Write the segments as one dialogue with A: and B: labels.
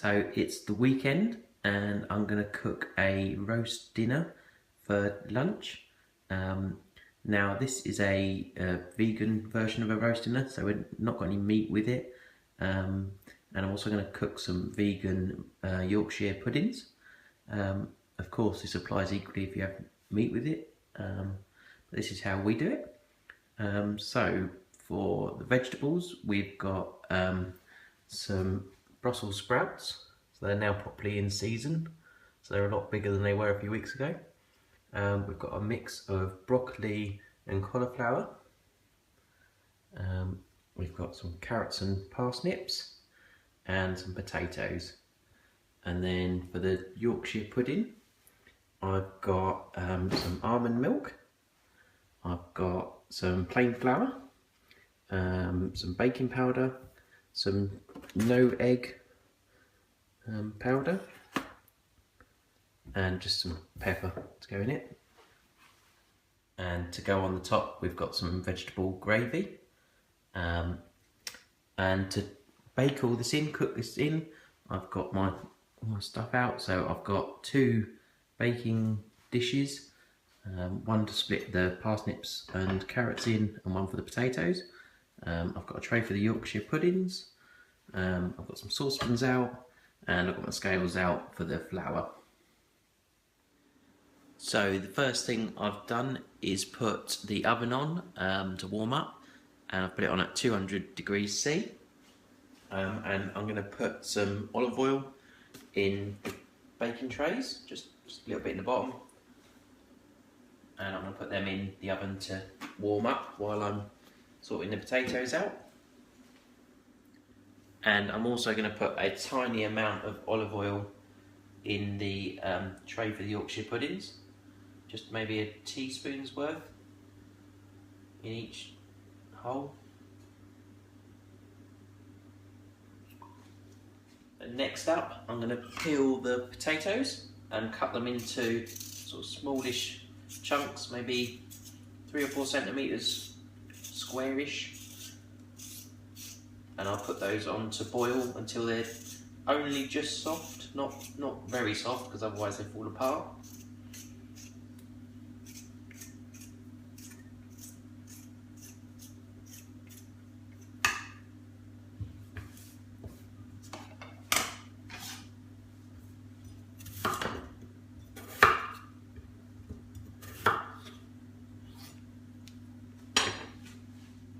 A: So it's the weekend and I'm going to cook a roast dinner for lunch. Now this is a vegan version of a roast dinner, so we're not got any meat with it. And I'm also going to cook some vegan Yorkshire puddings. Of course this applies equally if you have meat with it, but this is how we do it. So for the vegetables, we've got some Brussels sprouts. So they're now properly in season, so they're a lot bigger than they were a few weeks ago. We've got a mix of broccoli and cauliflower. We've got some carrots and parsnips and some potatoes. And then for the Yorkshire pudding, I've got some almond milk. I've got some plain flour, some baking powder, some no egg powder, and just some pepper to go in it. And to go on the top, we've got some vegetable gravy. And to bake all this in, cook this in, I've got my stuff out. So I've got two baking dishes, one to split the parsnips and carrots in, and one for the potatoes. I've got a tray for the Yorkshire puddings. I've got some saucepans out, and I've got my scales out for the flour. So the first thing I've done is put the oven on to warm up, and I've put it on at 200 degrees C. And I'm going to put some olive oil in the baking trays, just a little bit in the bottom. And I'm going to put them in the oven to warm up while I'm sorting the potatoes out. And I'm also going to put a tiny amount of olive oil in the tray for the Yorkshire puddings. Just maybe a teaspoon's worth in each hole. And next up, I'm going to peel the potatoes and cut them into sort of smallish chunks, maybe 3 or 4 centimetres squarish. And I'll put those on to boil until they're only just soft, not very soft, because otherwise they fall apart.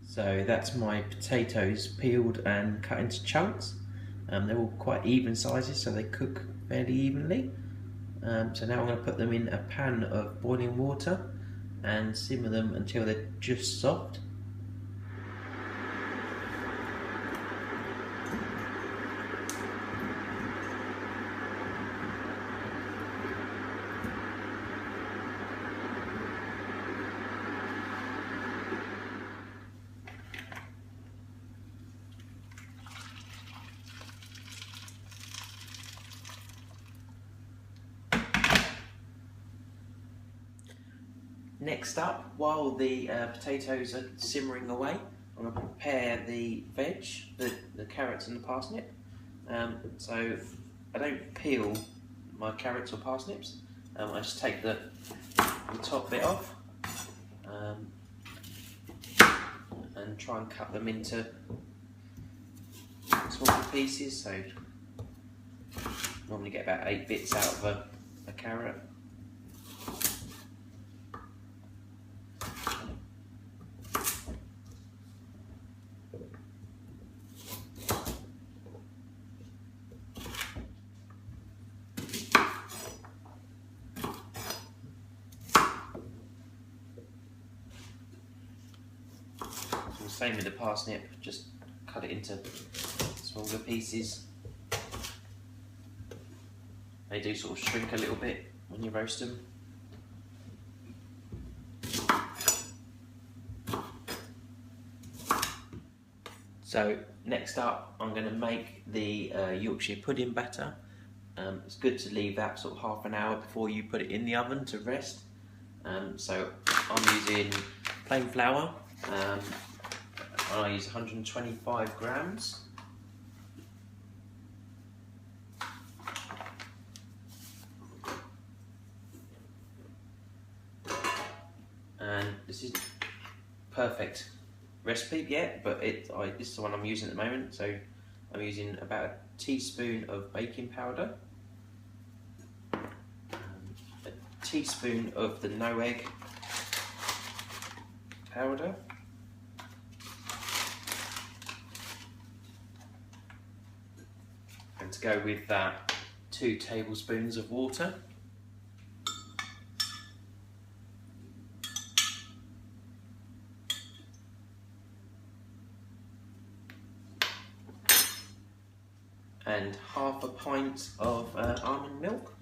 A: So that's my potatoes peeled and cut into chunks. They're all quite even sizes, so they cook fairly evenly. So now I'm going to put them in a pan of boiling water and simmer them until they're just soft. Next up, while the potatoes are simmering away, I'm going to prepare the veg, the carrots and the parsnip. So I don't peel my carrots or parsnips, I just take the top bit off and try and cut them into smaller pieces. So normally get about 8 bits out of a carrot. Same with the parsnip, just cut it into smaller pieces. They do sort of shrink a little bit when you roast them. So next up, I'm going to make the Yorkshire pudding batter. It's good to leave that sort of half an hour before you put it in the oven to rest. So I'm using plain flour. I use 125 grams. perfect recipe yet, but this is the one I'm using at the moment. So I'm using about a teaspoon of baking powder, a teaspoon of the no egg powder, and to go with that, 2 tablespoons of water. And half a pint of almond milk.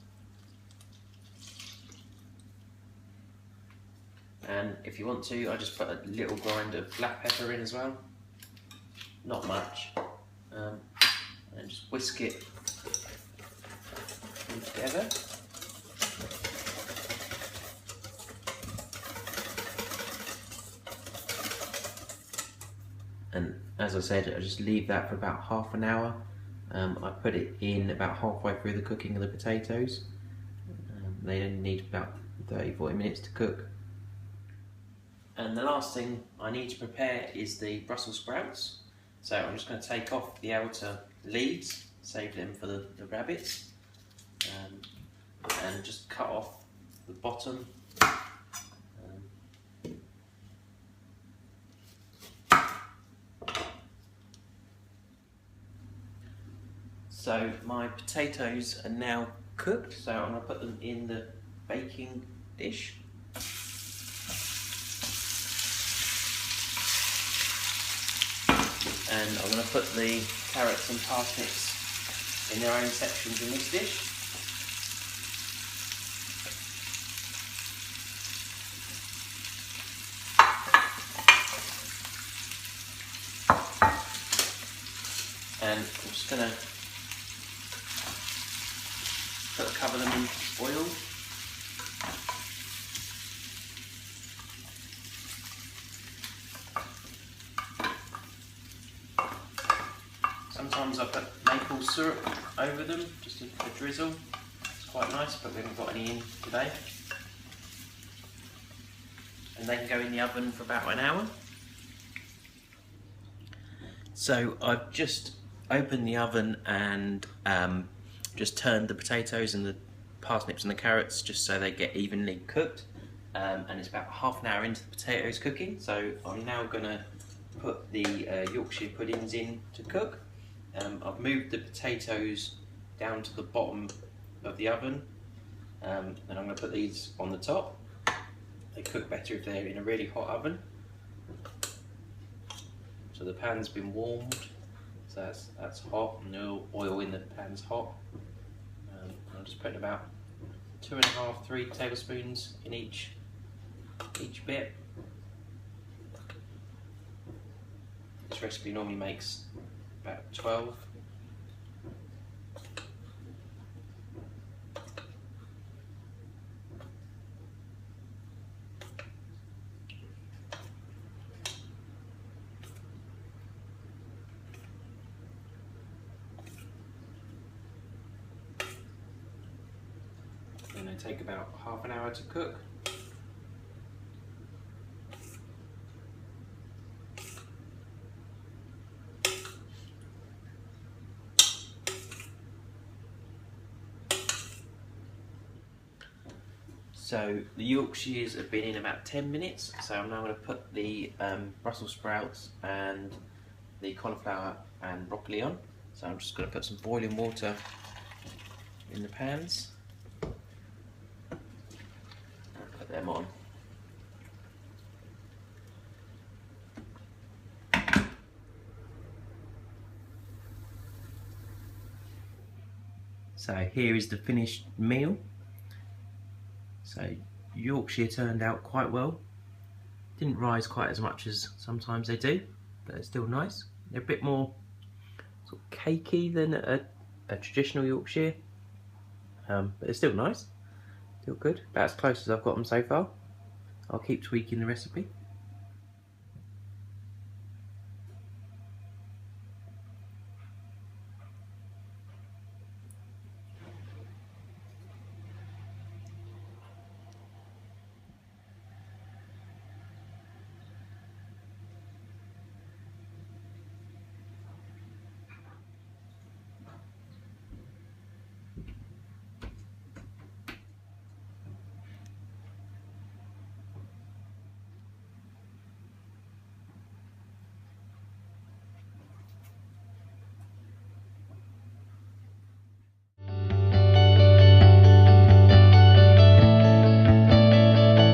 A: And if you want to, I just put a little grind of black pepper in as well. Not much. And just whisk it all together. And as I said, I just leave that for about half an hour. I put it in about halfway through the cooking of the potatoes. They only need about 30-40 minutes to cook. And the last thing I need to prepare is the Brussels sprouts. So I'm just going to take off the outer leaves, save them for the rabbits, and just cut off the bottom. So my potatoes are now cooked, so I'm going to put them in the baking dish. And I'm going to put the carrots and parsnips in their own sections in this dish. And I'm just going to cover them in oil. Sometimes I put maple syrup over them, just a drizzle. It's quite nice, but we haven't got any in today. And they can go in the oven for about an hour. So I've just opened the oven and just turned the potatoes and the parsnips and the carrots just so they get evenly cooked, and it's about half an hour into the potatoes cooking. So I'm now going to put the Yorkshire puddings in to cook. I've moved the potatoes down to the bottom of the oven, and I'm going to put these on the top. They cook better if they're in a really hot oven. So the pan's been warmed, so that's hot, and the oil in the pan's hot. I'm just putting about 2.5, 3 tablespoons in each bit. This recipe normally makes about 12. And they take about half an hour to cook. So the Yorkshires have been in about 10 minutes, so I'm now going to put the Brussels sprouts and the cauliflower and broccoli on. So I'm just going to put some boiling water in the pans. Put them on. So here is the finished meal. So Yorkshire turned out quite well. Didn't rise quite as much as sometimes they do, but it's still nice. They're a bit more sort of cakey than a traditional Yorkshire, but it's still nice, still good. About as close as I've got them so far. I'll keep tweaking the recipe.